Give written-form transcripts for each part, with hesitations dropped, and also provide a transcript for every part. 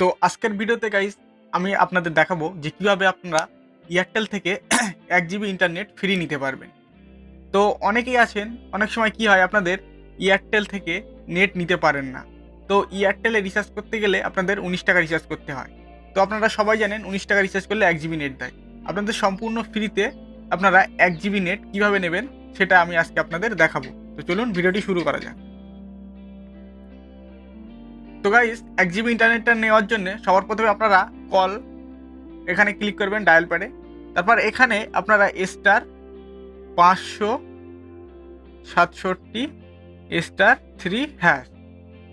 তো আজকের ভিডিওতে গাইস আমি আপনাদের দেখাবো যে কিভাবে আপনারা এয়ারটেল থেকে 1 জিবি ইন্টারনেট ফ্রি নিতে পারবেন। তো অনেকেই আছেন, অনেক সময় কি হয় আপনাদের এয়ারটেল থেকে নেট নিতে পারেন না। তো এয়ারটেলে রিচার্জ করতে গেলে আপনাদের 19 টাকা রিচার্জ করতে হয়। তো আপনারা সবাই জানেন 19 টাকা রিচার্জ করলে 1 জিবি নেট দেয়। আপনাদের সম্পূর্ণ ফ্রিতে আপনারা 1 জিবি নেট কিভাবে নেবেন সেটা আমি আজকে আপনাদের দেখাবো। তো চলুন ভিডিওটি শুরু করা যাক। তো গাইস 1 জিবি ইন্টারনেটটা নেওয়ার জন্য সবার প্রথমে আপনারা কল এখানে ক্লিক করবেন ডায়াল প্যাডে। তারপর এখানে আপনারা স্টার 567 স্টার 3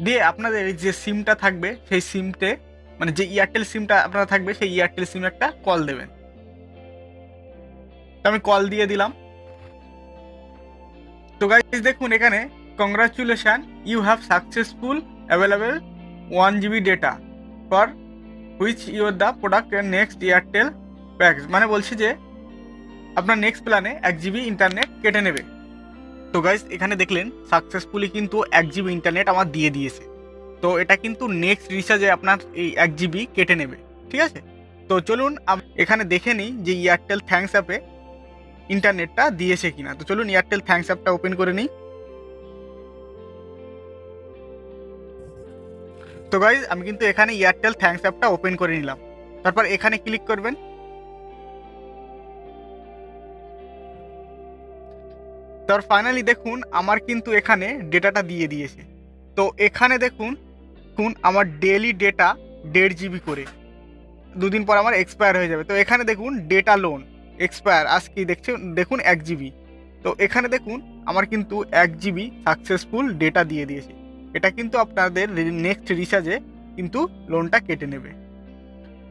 দিয়ে আপনাদের যে সিমটা থাকবে সেই সিমতে মানে যে এয়ারটেল সিমটা আপনারা থাকবে সেই এয়ারটেল সিমে একটা কল দেবেন। তো আমি কল দিয়ে দিলাম। তো গাইস দেখুন এখানে congratulation you have successful available 1 GB data for which your the product next Airtel packs, মানে বলছে যে আপনার নেক্সট প্ল্যানে 1 জিবি ইন্টারনেট কেটে নেবে। তো গাইস এখানে দেখলেন সাকসেসফুলি কিন্তু 1 জিবি ইন্টারনেট আমার দিয়ে দিয়েছে। তো এটা কিন্তু নেক্সট রিচার্জে আপনার এই 1 জিবি কেটে নেবে, ঠিক আছে। তো চলুন এখানে দেখে নিই যে এয়ারটেল থ্যাঙ্কস অ্যাপে ইন্টারনেটটা দিয়েছে কিনা। তো চলুন এয়ারটেল থ্যাঙ্কস অ্যাপটা ওপেন করে নিই। তো গাইস আমি কিন্তু এখানে এয়ারটেল থ্যাঙ্কস অ্যাপটা ওপেন করে নিলাম। তারপর এখানে ক্লিক করবেন। তার ফাইনালি দেখুন আমার কিন্তু এখানে ডেটাটা দিয়ে দিয়েছে। তো এখানে দেখুন আমার ডেইলি ডেটা 1.5 জিবি করে, দুদিন পর আমার এক্সপায়ার হয়ে যাবে। তো এখানে দেখুন ডেটা লোন এক্সপায়ার আজকে দেখুন 1 জিবি। তো এখানে দেখুন আমার কিন্তু 1 জিবি সাকসেসফুল ডেটা দিয়ে দিয়েছে। এটা কিন্তু আপনাদের নেক্সট রিচার্জে কিন্তু লোনটা কেটে নেবে।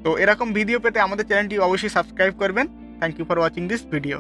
তো এরকম ভিডিও পেতে আমাদের চ্যানেলটি অবশ্যই সাবস্ক্রাইব করবেন। Thank you for watching this video.